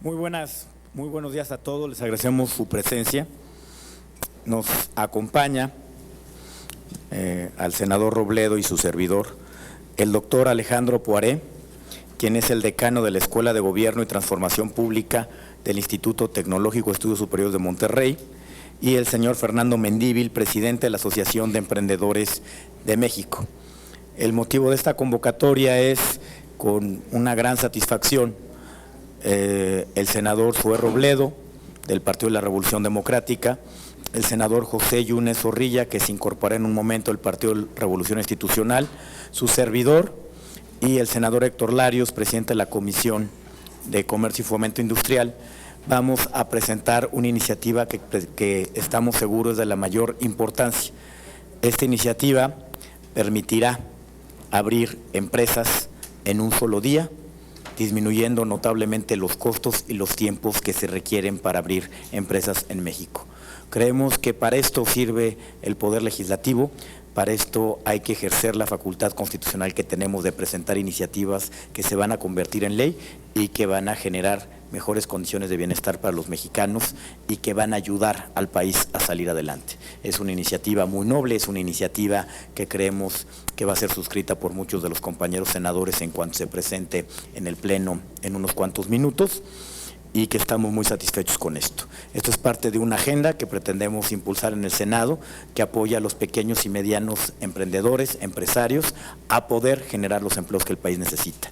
Muy buenos días a todos, les agradecemos su presencia. Nos acompaña al senador Robledo y su servidor, el doctor Alejandro Poiré, quien es el decano de la Escuela de Gobierno y Transformación Pública del Instituto Tecnológico de Estudios Superiores de Monterrey, y el señor Fernando Mendívil, presidente de la Asociación de Emprendedores de México. El motivo de esta convocatoria es, con una gran satisfacción, el senador Zoé Robledo, del Partido de la Revolución Democrática, el senador José Yunes Zorrilla, que se incorporó en un momento al Partido de Revolución Institucional, su servidor, y el senador Héctor Larios, presidente de la Comisión de Comercio y Fomento Industrial. Vamos a presentar una iniciativa que estamos seguros es de la mayor importancia. Esta iniciativa permitirá abrir empresas en un solo día, disminuyendo notablemente los costos y los tiempos que se requieren para abrir empresas en México. Creemos que para esto sirve el Poder Legislativo. Para esto hay que ejercer la facultad constitucional que tenemos de presentar iniciativas que se van a convertir en ley y que van a generar mejores condiciones de bienestar para los mexicanos y que van a ayudar al país a salir adelante. Es una iniciativa muy noble, es una iniciativa que creemos que va a ser suscrita por muchos de los compañeros senadores en cuanto se presente en el Pleno en unos cuantos minutos, y que estamos muy satisfechos con esto. Esto es parte de una agenda que pretendemos impulsar en el Senado, que apoya a los pequeños y medianos emprendedores, empresarios, a poder generar los empleos que el país necesita.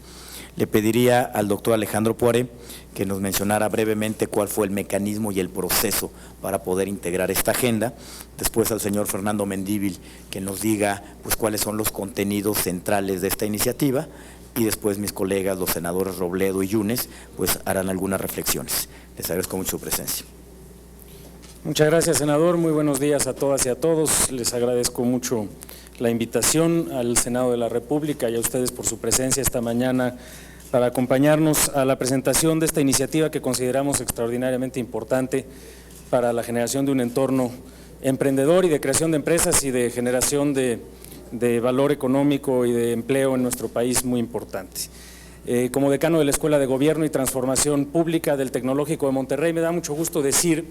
Le pediría al doctor Alejandro Poiré que nos mencionara brevemente cuál fue el mecanismo y el proceso para poder integrar esta agenda. Después al señor Fernando Mendívil que nos diga pues cuáles son los contenidos centrales de esta iniciativa, y después mis colegas, los senadores Robledo y Yunes, pues harán algunas reflexiones. Les agradezco mucho su presencia. Muchas gracias, senador. Muy buenos días a todas y a todos. Les agradezco mucho la invitación al Senado de la República y a ustedes por su presencia esta mañana para acompañarnos a la presentación de esta iniciativa que consideramos extraordinariamente importante para la generación de un entorno emprendedor y de creación de empresas y de generación de valor económico y de empleo en nuestro país muy importante. Como decano de la Escuela de Gobierno y Transformación Pública del Tecnológico de Monterrey, me da mucho gusto decir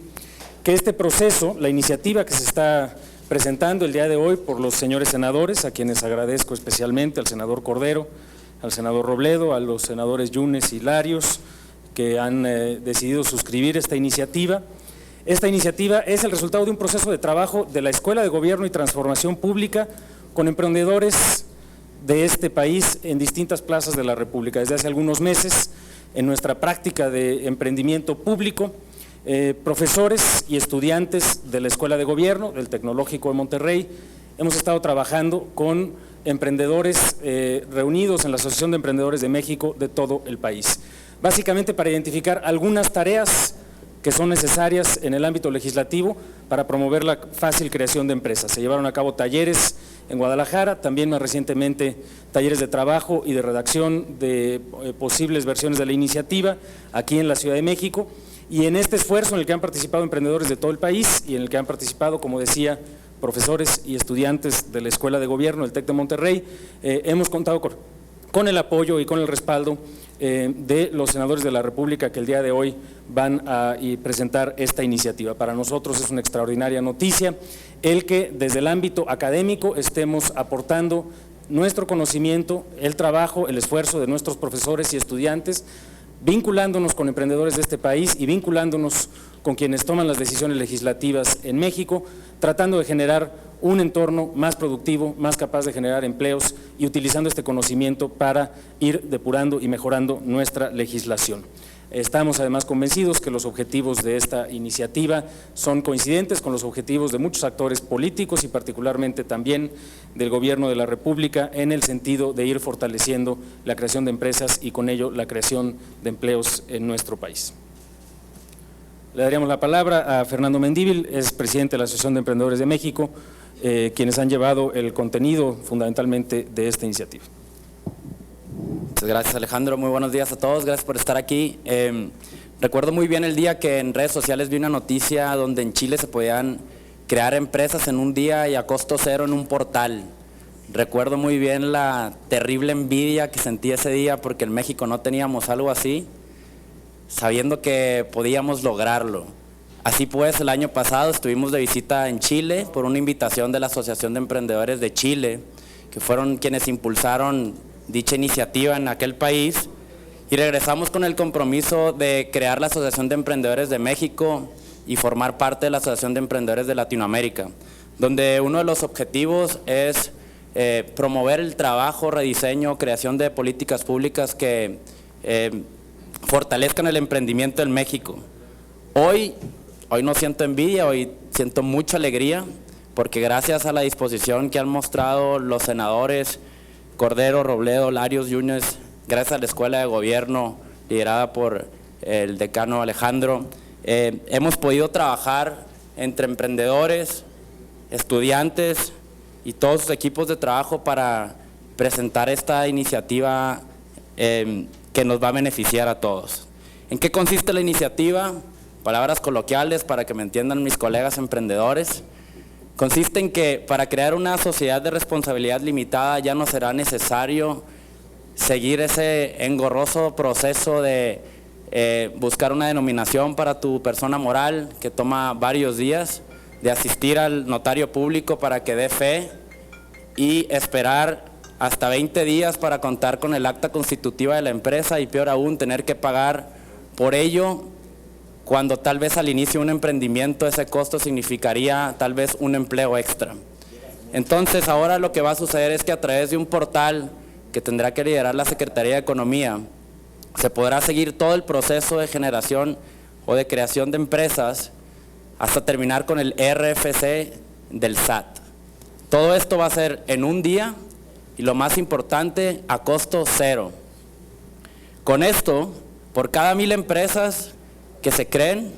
que este proceso, la iniciativa que se está presentando el día de hoy por los señores senadores, a quienes agradezco especialmente, al senador Cordero, al senador Robledo, a los senadores Yunes y Larios, que han decidido suscribir esta iniciativa. Esta iniciativa es el resultado de un proceso de trabajo de la Escuela de Gobierno y Transformación Pública con emprendedores de este país en distintas plazas de la República. Desde hace algunos meses, en nuestra práctica de emprendimiento público, profesores y estudiantes de la Escuela de Gobierno, del Tecnológico de Monterrey, hemos estado trabajando con emprendedores reunidos en la Asociación de Emprendedores de México de todo el país. Básicamente para identificar algunas tareas que son necesarias en el ámbito legislativo para promover la fácil creación de empresas. Se llevaron a cabo talleres en Guadalajara, también más recientemente talleres de trabajo y de redacción de posibles versiones de la iniciativa aquí en la Ciudad de México, y en este esfuerzo en el que han participado emprendedores de todo el país y en el que han participado, como decía, profesores y estudiantes de la Escuela de Gobierno del TEC de Monterrey, hemos contado con el apoyo y con el respaldo de los senadores de la República que el día de hoy van a presentar esta iniciativa. Para nosotros es una extraordinaria noticia el que desde el ámbito académico estemos aportando nuestro conocimiento, el trabajo, el esfuerzo de nuestros profesores y estudiantes, vinculándonos con emprendedores de este país y vinculándonos con quienes toman las decisiones legislativas en México, tratando de generar un entorno más productivo, más capaz de generar empleos y utilizando este conocimiento para ir depurando y mejorando nuestra legislación. Estamos además convencidos que los objetivos de esta iniciativa son coincidentes con los objetivos de muchos actores políticos y particularmente también del Gobierno de la República en el sentido de ir fortaleciendo la creación de empresas y con ello la creación de empleos en nuestro país. Le daríamos la palabra a Fernando Mendívil, es presidente de la Asociación de Emprendedores de México, quienes han llevado el contenido fundamentalmente de esta iniciativa. Muchas gracias, Alejandro, muy buenos días a todos, gracias por estar aquí. Recuerdo muy bien el día que en redes sociales vi una noticia donde en Chile se podían crear empresas en un día y a costo cero en un portal. Recuerdo muy bien la terrible envidia que sentí ese día porque en México no teníamos algo así. sabiendo que podíamos lograrlo. Así pues, el año pasado estuvimos de visita en Chile por una invitación de la Asociación de Emprendedores de Chile, que fueron quienes impulsaron dicha iniciativa en aquel país, y regresamos con el compromiso de crear la Asociación de Emprendedores de México y formar parte de la Asociación de Emprendedores de Latinoamérica, donde uno de los objetivos es promover el trabajo, rediseño, creación de políticas públicas que fortalezcan el emprendimiento en México. Hoy no siento envidia, hoy siento mucha alegría, porque gracias a la disposición que han mostrado los senadores Cordero, Robledo, Larios, Yúñez, gracias a la Escuela de Gobierno liderada por el decano Alejandro, hemos podido trabajar entre emprendedores, estudiantes y todos sus equipos de trabajo para presentar esta iniciativa que nos va a beneficiar a todos. ¿En qué consiste la iniciativa? Palabras coloquiales para que me entiendan mis colegas emprendedores. Consiste en que para crear una sociedad de responsabilidad limitada ya no será necesario seguir ese engorroso proceso de buscar una denominación para tu persona moral que toma varios días, de asistir al notario público para que dé fe y esperar hasta 20 días para contar con el acta constitutiva de la empresa y peor aún tener que pagar por ello, cuando tal vez al inicio de un emprendimiento ese costo significaría tal vez un empleo extra. Entonces ahora lo que va a suceder es que a través de un portal que tendrá que liderar la Secretaría de Economía, se podrá seguir todo el proceso de generación o de creación de empresas hasta terminar con el RFC del SAT. Todo esto va a ser en un día y lo más importante, a costo cero. Con esto, por cada 1000 empresas que se creen,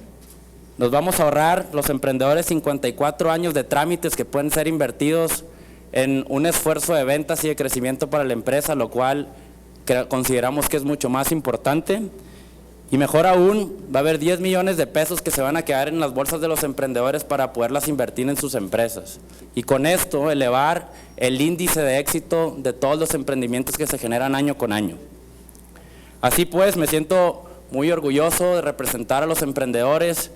nos vamos a ahorrar los emprendedores 54 años de trámites que pueden ser invertidos en un esfuerzo de ventas y de crecimiento para la empresa, lo cual consideramos que es mucho más importante. Y mejor aún, va a haber 10 millones de pesos que se van a quedar en las bolsas de los emprendedores para poderlas invertir en sus empresas. Y con esto elevar el índice de éxito de todos los emprendimientos que se generan año con año. Así pues, me siento muy orgulloso de representar a los emprendedores,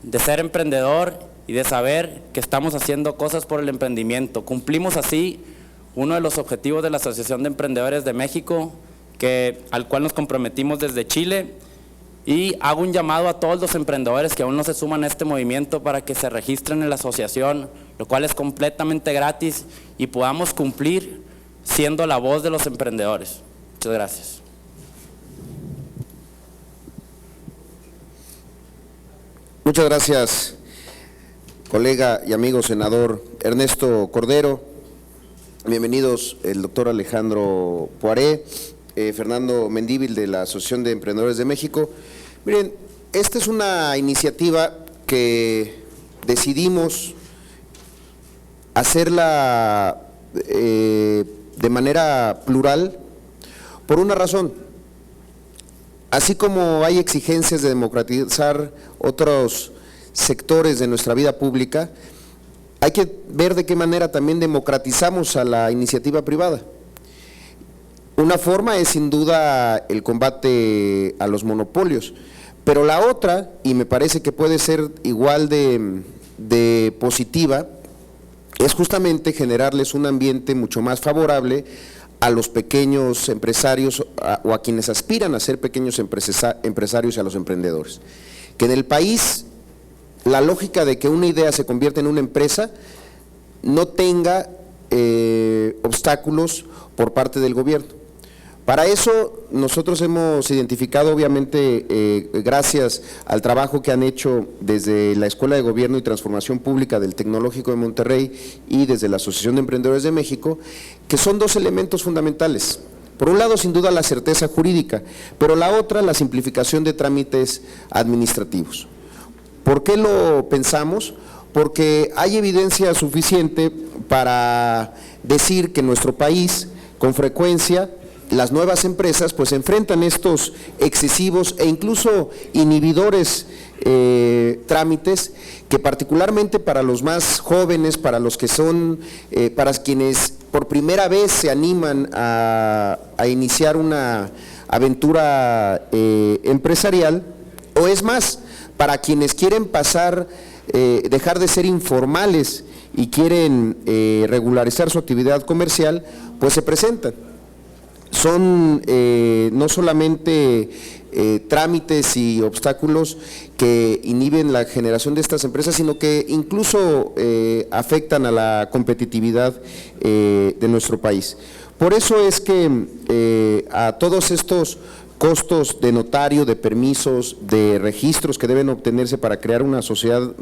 de ser emprendedor y de saber que estamos haciendo cosas por el emprendimiento. Cumplimos así uno de los objetivos de la Asociación de Emprendedores de México, al cual nos comprometimos desde Chile, y hago un llamado a todos los emprendedores que aún no se suman a este movimiento para que se registren en la asociación, lo cual es completamente gratis y podamos cumplir siendo la voz de los emprendedores. Muchas gracias. Muchas gracias, colega y amigo senador Ernesto Cordero. Bienvenidos el doctor Alejandro Poiré, Fernando Mendívil de la Asociación de Emprendedores de México. Miren, esta es una iniciativa que decidimos hacerla de manera plural por una razón. Así como hay exigencias de democratizar otros sectores de nuestra vida pública, hay que ver de qué manera también democratizamos a la iniciativa privada. Una forma es sin duda el combate a los monopolios, pero la otra, y me parece que puede ser igual de positiva, es justamente generarles un ambiente mucho más favorable a los pequeños empresarios o a quienes aspiran a ser pequeños empresarios y a los emprendedores. Que en el país la lógica de que una idea se convierta en una empresa no tenga obstáculos por parte del gobierno. Para eso nosotros hemos identificado, obviamente, gracias al trabajo que han hecho desde la Escuela de Gobierno y Transformación Pública del Tecnológico de Monterrey y desde la Asociación de Emprendedores de México, que son dos elementos fundamentales. Por un lado, sin duda, la certeza jurídica, pero la otra, la simplificación de trámites administrativos. ¿Por qué lo pensamos? Porque hay evidencia suficiente para decir que en nuestro país, con frecuencia, las nuevas empresas pues enfrentan estos excesivos e incluso inhibidores trámites que particularmente para los más jóvenes, para los que son, para quienes por primera vez se animan a iniciar una aventura empresarial, O es más, para quienes quieren pasar, dejar de ser informales y quieren regularizar su actividad comercial, pues se presentan. Son no solamente trámites y obstáculos que inhiben la generación de estas empresas, sino que incluso afectan a la competitividad de nuestro país. Por eso es que a todos estos costos de notario, de permisos, de registros que deben obtenerse para crear una sociedad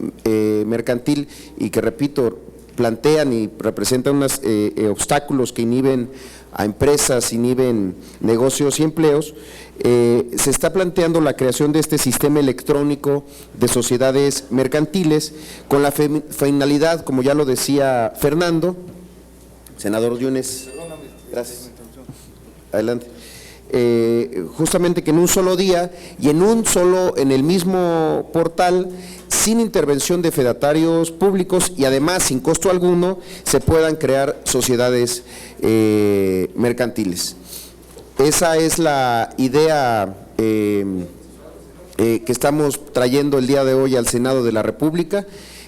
mercantil y que, repito, plantean y representan unos obstáculos que inhiben a empresas, inhiben negocios y empleos, se está planteando la creación de este sistema electrónico de sociedades mercantiles con la finalidad, como ya lo decía Fernando, senador Yunes, gracias, adelante. Justamente que en un solo día y en el mismo portal, sin intervención de fedatarios públicos y además sin costo alguno, se puedan crear sociedades mercantiles. Esa es la idea que estamos trayendo el día de hoy al Senado de la República,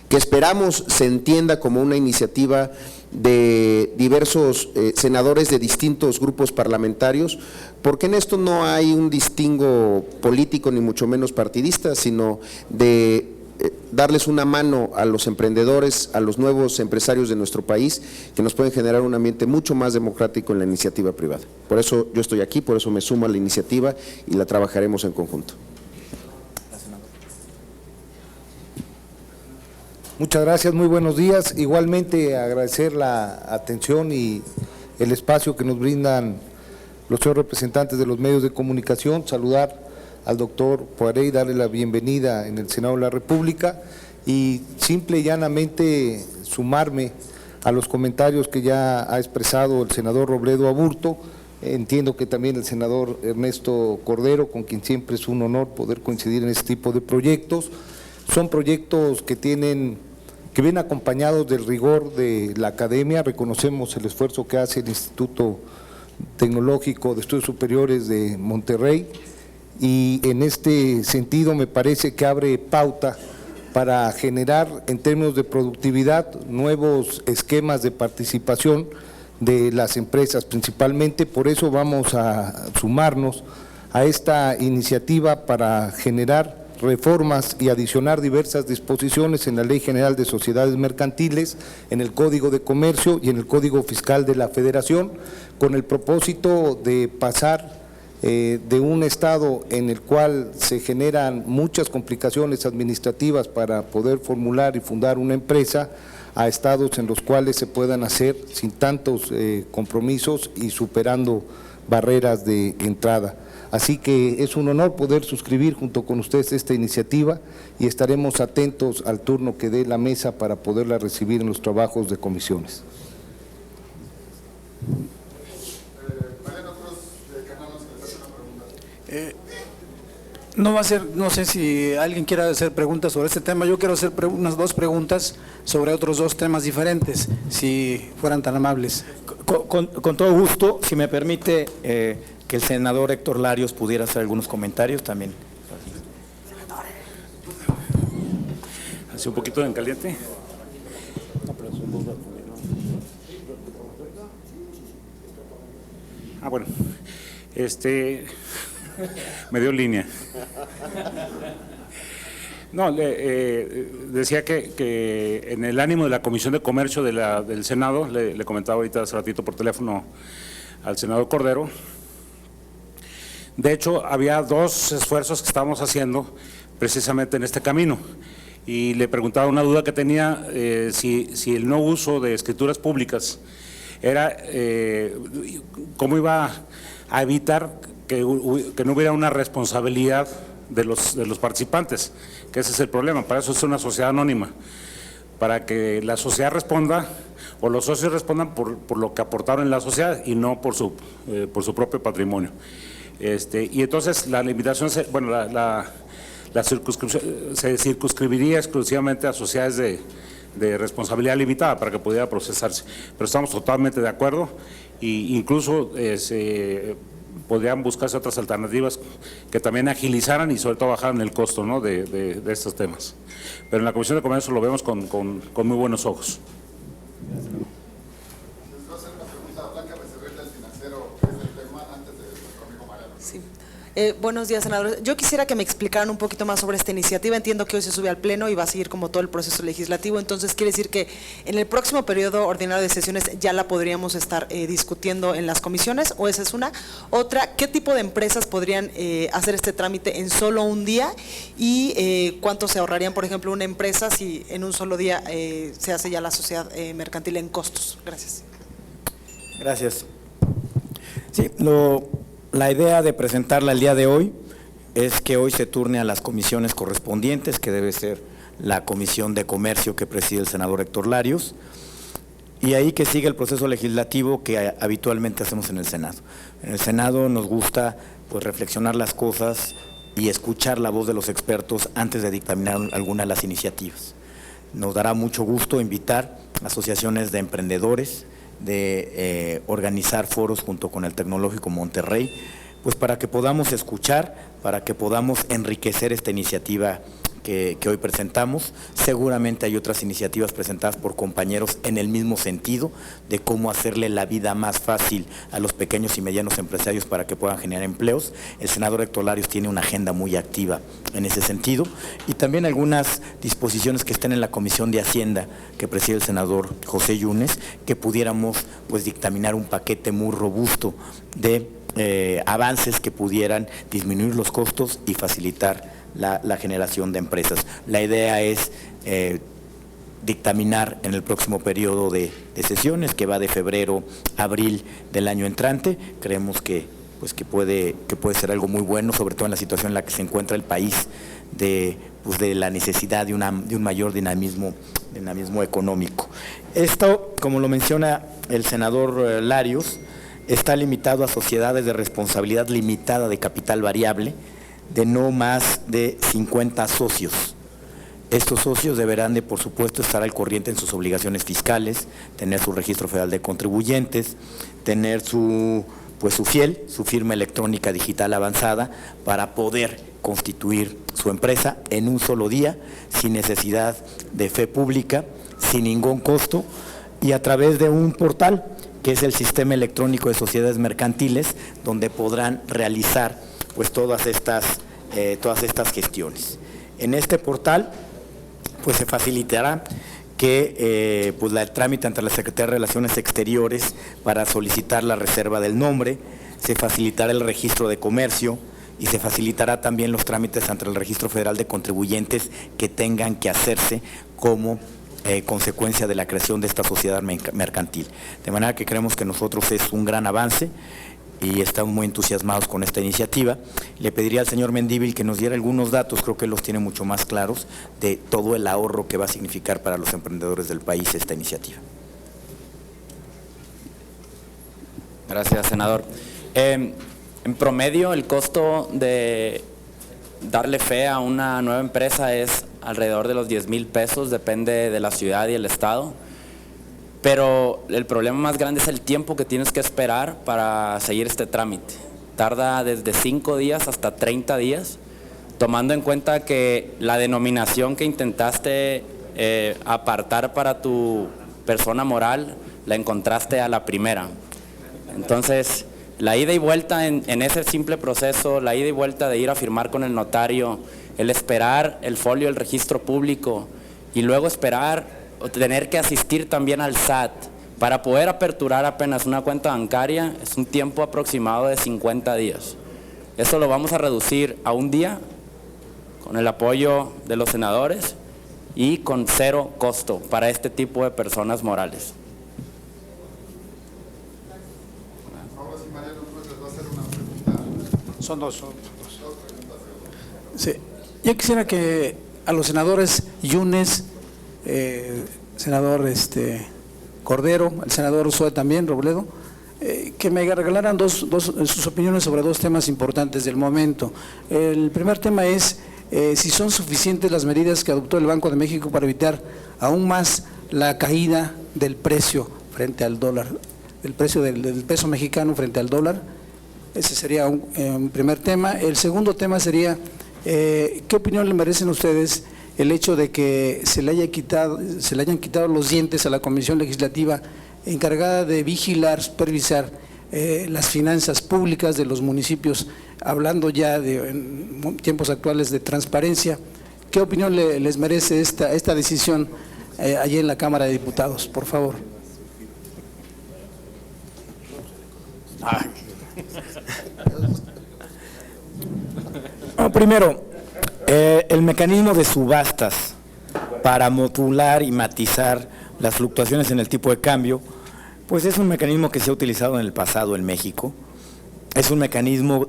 que esperamos se entienda como una iniciativa de diversos senadores de distintos grupos parlamentarios, porque en esto no hay un distingo político ni mucho menos partidista, sino de darles una mano a los emprendedores, a los nuevos empresarios de nuestro país, que nos pueden generar un ambiente mucho más democrático en la iniciativa privada. Por eso yo estoy aquí, por eso me sumo a la iniciativa y la trabajaremos en conjunto. Muchas gracias, muy buenos días. Igualmente agradecer la atención y el espacio que nos brindan los señores representantes de los medios de comunicación, saludar al doctor Poiré y darle la bienvenida en el Senado de la República y simple y llanamente sumarme a los comentarios que ya ha expresado el senador Robledo Aburto. Entiendo que también el senador Ernesto Cordero, con quien siempre es un honor poder coincidir en este tipo de proyectos. Son proyectos que vienen acompañados del rigor de la academia. Reconocemos el esfuerzo que hace el Instituto Tecnológico de Estudios Superiores de Monterrey y en este sentido me parece que abre pauta para generar en términos de productividad nuevos esquemas de participación de las empresas principalmente. Por eso vamos a sumarnos a esta iniciativa para generar reformas y adicionar diversas disposiciones en la Ley General de Sociedades Mercantiles, en el Código de Comercio y en el Código Fiscal de la Federación, con el propósito de pasar de un estado en el cual se generan muchas complicaciones administrativas para poder formular y fundar una empresa, a estados en los cuales se puedan hacer sin tantos compromisos y superando barreras de entrada. Así que es un honor poder suscribir junto con ustedes esta iniciativa y estaremos atentos al turno que dé la mesa para poderla recibir en los trabajos de comisiones. No va a ser, no sé si alguien quiera hacer preguntas sobre este tema. Yo quiero hacer unas dos preguntas sobre otros dos temas diferentes, si fueran tan amables. Con todo gusto, si me permite que el senador Héctor Larios pudiera hacer algunos comentarios también. Hace un poquito en caliente. Bueno, me dio línea. No, decía que en el ánimo de la Comisión de Comercio del Senado, le comentaba ahorita hace ratito por teléfono al senador Cordero. De hecho, había dos esfuerzos que estábamos haciendo precisamente en este camino. Y le preguntaba una duda que tenía, si el no uso de escrituras públicas era, cómo iba a evitar que no hubiera una responsabilidad de los participantes, que ese es el problema. Para eso es una sociedad anónima, para que la sociedad responda o los socios respondan por lo que aportaron en la sociedad y no por su propio patrimonio. Y entonces la limitación, la circunscripción se circunscribiría exclusivamente a sociedades de responsabilidad limitada para que pudiera procesarse. Pero estamos totalmente de acuerdo e incluso podrían buscarse otras alternativas que también agilizaran y sobre todo bajaran el costo, ¿no?, de estos temas. Pero en la Comisión de Comercio lo vemos con muy buenos ojos. Sí. Buenos días, senadores. Yo quisiera que me explicaran un poquito más sobre esta iniciativa. Entiendo que hoy se sube al Pleno y va a seguir como todo el proceso legislativo. Entonces, quiere decir que en el próximo periodo ordinario de sesiones ya la podríamos estar discutiendo en las comisiones, o esa es una. Otra, ¿qué tipo de empresas podrían hacer este trámite en solo un día? Y ¿cuánto se ahorrarían, por ejemplo, una empresa si en un solo día se hace ya la sociedad mercantil en costos? Gracias. Gracias. Sí, la idea de presentarla el día de hoy es que hoy se turne a las comisiones correspondientes, que debe ser la Comisión de Comercio que preside el senador Héctor Larios, y ahí que siga el proceso legislativo que habitualmente hacemos en el Senado. En el Senado nos gusta pues reflexionar las cosas y escuchar la voz de los expertos antes de dictaminar alguna de las iniciativas. Nos dará mucho gusto invitar asociaciones de emprendedores, de organizar foros junto con el Tecnológico Monterrey, pues para que podamos escuchar, para que podamos enriquecer esta iniciativa que hoy presentamos. Seguramente hay otras iniciativas presentadas por compañeros en el mismo sentido, de cómo hacerle la vida más fácil a los pequeños y medianos empresarios para que puedan generar empleos. El senador Héctor Larios tiene una agenda muy activa en ese sentido, y también algunas disposiciones que estén en la Comisión de Hacienda que preside el senador José Yunes, que pudiéramos pues dictaminar un paquete muy robusto de avances que pudieran disminuir los costos y facilitar la generación de empresas. La idea es dictaminar en el próximo periodo de sesiones, que va de febrero a abril del año entrante. Creemos que puede ser algo muy bueno, sobre todo en la situación en la que se encuentra el país, de la necesidad de un mayor dinamismo económico. Esto, como lo menciona el senador Larios, está limitado a sociedades de responsabilidad limitada de capital variable, de no más de 50 socios. Estos socios deberán de, por supuesto, estar al corriente en sus obligaciones fiscales, tener su registro federal de contribuyentes, tener su firma electrónica digital avanzada para poder constituir su empresa en un solo día, sin necesidad de fe pública, sin ningún costo, y a través de un portal que es el Sistema Electrónico de Sociedades Mercantiles, donde podrán realizar pues todas estas gestiones. En este portal pues se facilitará que el trámite ante la Secretaría de Relaciones Exteriores para solicitar la reserva del nombre, se facilitará el registro de comercio y se facilitará también los trámites ante el Registro Federal de Contribuyentes que tengan que hacerse como consecuencia de la creación de esta sociedad mercantil. De manera que creemos que nosotros es un gran avance y estamos muy entusiasmados con esta iniciativa. Le pediría al señor Mendívil que nos diera algunos datos, creo que los tiene mucho más claros, de todo el ahorro que va a significar para los emprendedores del país esta iniciativa. Gracias, senador. En promedio, el costo de darle fe a una nueva empresa es alrededor de los 10,000 pesos, depende de la ciudad y el estado. Pero el problema más grande es el tiempo que tienes que esperar para seguir este trámite. Tarda desde 5 días hasta 30 días, tomando en cuenta que la denominación que intentaste apartar para tu persona moral, la encontraste a la primera. Entonces, la ida y vuelta en ese simple proceso, la ida y vuelta de ir a firmar con el notario, el esperar el folio del registro público y luego esperar o tener que asistir también al SAT para poder aperturar apenas una cuenta bancaria, es un tiempo aproximado de 50 días. Eso lo vamos a reducir a un día con el apoyo de los senadores y con 0 costo para este tipo de personas morales. Son dos. Sí. Yo quisiera que a los senadores Yunes, senador Cordero, el senador Ursúa también, Robledo, que me regalaran sus opiniones sobre 2 temas importantes del momento. El primer tema es si son suficientes las medidas que adoptó el Banco de México para evitar aún más la caída del precio frente al dólar, el precio del peso mexicano frente al dólar. Ese sería un primer tema. El segundo tema sería, ¿qué opinión le merecen ustedes el hecho de que se le hayan quitado los dientes a la Comisión Legislativa encargada de vigilar, supervisar las finanzas públicas de los municipios, hablando ya en tiempos actuales de transparencia? ¿Qué opinión les merece esta decisión allí en la Cámara de Diputados, por favor? No, primero, el mecanismo de subastas para modular y matizar las fluctuaciones en el tipo de cambio, pues es un mecanismo que se ha utilizado en el pasado en México. Es un mecanismo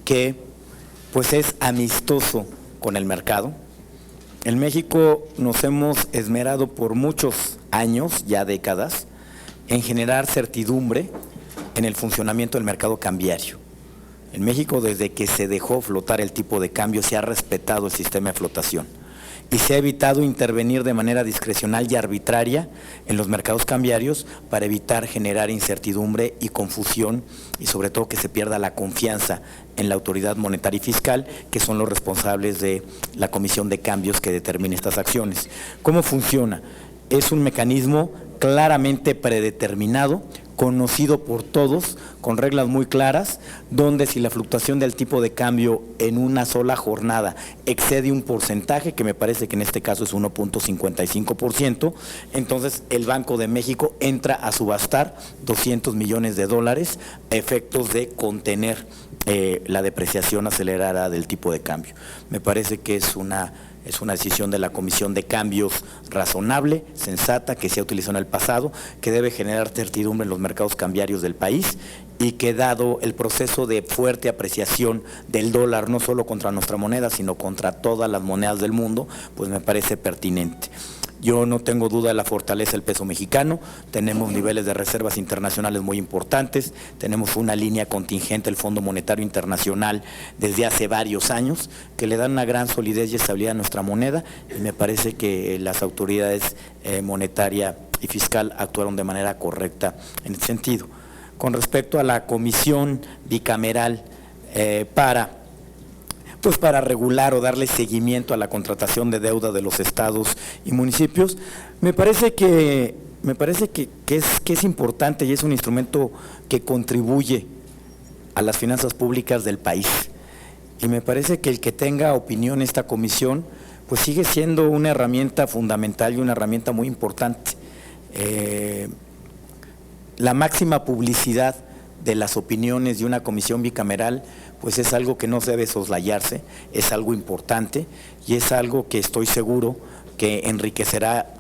que pues es amistoso con el mercado. En México nos hemos esmerado por muchos años, ya décadas, en generar certidumbre en el funcionamiento del mercado cambiario. En México, desde que se dejó flotar el tipo de cambio, se ha respetado el sistema de flotación y se ha evitado intervenir de manera discrecional y arbitraria en los mercados cambiarios para evitar generar incertidumbre y confusión y sobre todo que se pierda la confianza en la autoridad monetaria y fiscal, que son los responsables de la comisión de cambios que determina estas acciones. ¿Cómo funciona? Es un mecanismo claramente predeterminado, conocido por todos, con reglas muy claras, donde si la fluctuación del tipo de cambio en una sola jornada excede un porcentaje, que me parece que en este caso es 1.55%, entonces el Banco de México entra a subastar $200 millones a efectos de contener la depreciación acelerada del tipo de cambio. Me parece que es una decisión de la Comisión de Cambios razonable, sensata, que se ha utilizado en el pasado, que debe generar certidumbre en los mercados cambiarios del país y que dado el proceso de fuerte apreciación del dólar, no solo contra nuestra moneda, sino contra todas las monedas del mundo, pues me parece pertinente. Yo no tengo duda de la fortaleza del peso mexicano, tenemos niveles de reservas internacionales muy importantes, tenemos una línea contingente del Fondo Monetario Internacional desde hace varios años que le dan una gran solidez y estabilidad a nuestra moneda y me parece que las autoridades monetaria y fiscal actuaron de manera correcta en ese sentido. Con respecto a la comisión bicameral para regular o darle seguimiento a la contratación de deuda de los estados y municipios, me parece que es importante y es un instrumento que contribuye a las finanzas públicas del país. Y me parece que el que tenga opinión esta comisión, pues sigue siendo una herramienta fundamental y una herramienta muy importante. La máxima publicidad de las opiniones de una comisión bicameral, pues es algo que no debe soslayarse, es algo importante y es algo que estoy seguro que enriquecerá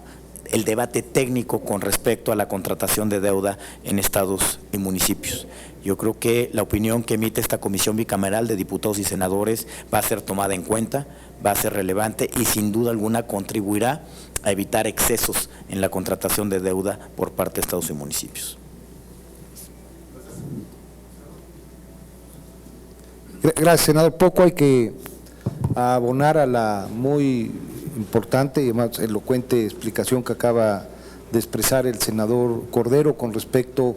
el debate técnico con respecto a la contratación de deuda en estados y municipios. Yo creo que la opinión que emite esta comisión bicameral de diputados y senadores va a ser tomada en cuenta, va a ser relevante y sin duda alguna contribuirá a evitar excesos en la contratación de deuda por parte de estados y municipios. Gracias, senador. Poco hay que abonar a la muy importante y además elocuente explicación que acaba de expresar el senador Cordero con respecto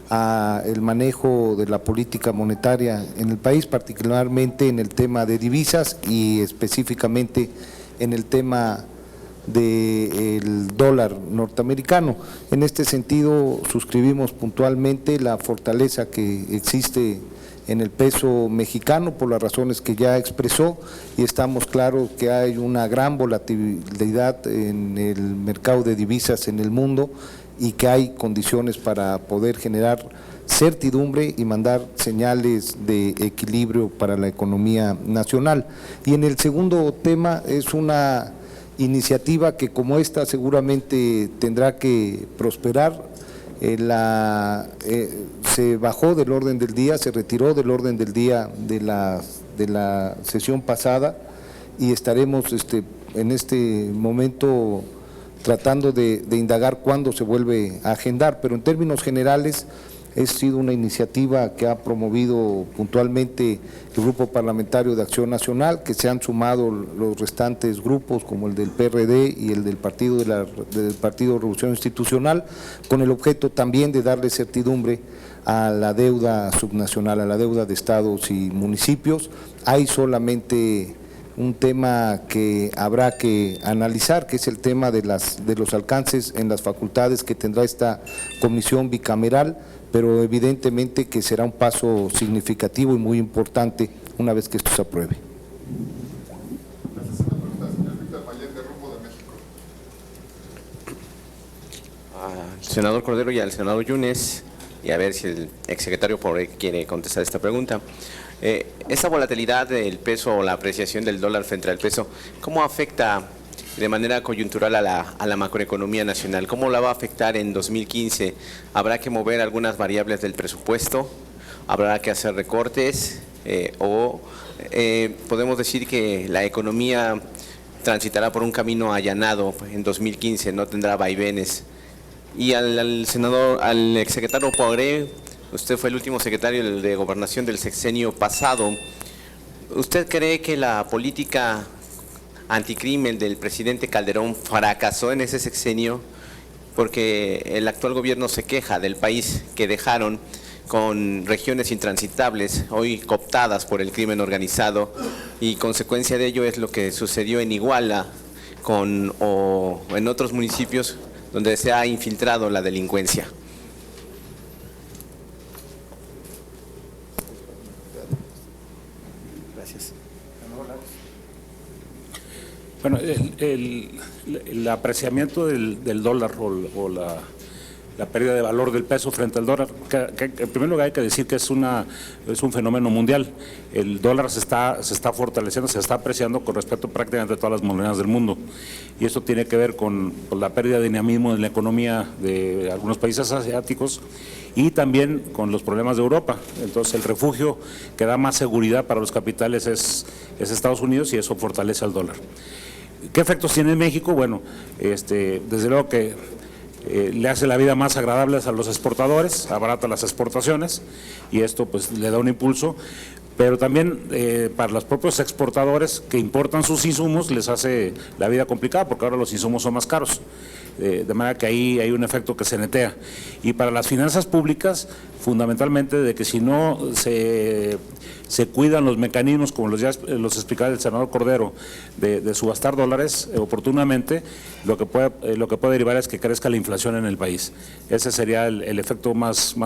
a el manejo de la política monetaria en el país, particularmente en el tema de divisas y específicamente en el tema del dólar norteamericano. En este sentido, suscribimos puntualmente la fortaleza que existe en el peso mexicano por las razones que ya expresó y estamos claros que hay una gran volatilidad en el mercado de divisas en el mundo y que hay condiciones para poder generar certidumbre y mandar señales de equilibrio para la economía nacional. Y en el segundo tema es una iniciativa que como esta seguramente tendrá que prosperar. Se bajó del orden del día, se retiró del orden del día de la sesión pasada y estaremos en este momento tratando de indagar cuándo se vuelve a agendar, pero en términos generales ha sido una iniciativa que ha promovido puntualmente el Grupo Parlamentario de Acción Nacional, que se han sumado los restantes grupos como el del PRD y el del Partido de Revolución Institucional, con el objeto también de darle certidumbre a la deuda subnacional, a la deuda de estados y municipios. Hay solamente un tema que habrá que analizar, que es el tema de los alcances en las facultades que tendrá esta comisión bicameral, pero evidentemente que será un paso significativo y muy importante una vez que esto se apruebe. Al senador Cordero y al senador Yunes, y a ver si el exsecretario Poiré quiere contestar esta pregunta. Esa volatilidad del peso o la apreciación del dólar frente al peso, ¿cómo afecta de manera coyuntural a la macroeconomía nacional? ¿Cómo la va a afectar en 2015? ¿Habrá que mover algunas variables del presupuesto? ¿Habrá que hacer recortes? ¿Podemos decir que la economía transitará por un camino allanado en 2015, no tendrá vaivenes? Y al exsecretario Poiré, usted fue el último secretario de Gobernación del sexenio pasado. ¿Usted cree que la política anticrimen del presidente Calderón fracasó en ese sexenio? Porque el actual gobierno se queja del país que dejaron con regiones intransitables, hoy cooptadas por el crimen organizado, y consecuencia de ello es lo que sucedió en Iguala o en otros municipios donde se ha infiltrado la delincuencia. Gracias. Bueno, el apreciamiento del dólar o la pérdida de valor del peso frente al dólar, que en primer lugar hay que decir que es un fenómeno mundial. El dólar se está fortaleciendo, se está apreciando con respecto a prácticamente todas las monedas del mundo, y esto tiene que ver con la pérdida de dinamismo en la economía de algunos países asiáticos y también con los problemas de Europa. Entonces el refugio que da más seguridad para los capitales es Estados Unidos, y eso fortalece al dólar. ¿Qué efectos tiene en México? Bueno, desde luego que le hace la vida más agradable a los exportadores, abarata las exportaciones, y esto pues le da un impulso, pero también para los propios exportadores que importan sus insumos les hace la vida complicada, porque ahora los insumos son más caros, de manera que ahí hay un efecto que se netea. Y para las finanzas públicas, fundamentalmente, de que si no se cuidan los mecanismos, como los explicaba el senador Cordero, de subastar dólares oportunamente, lo que puede derivar es que crezca la inflación en el país. Ese sería el efecto más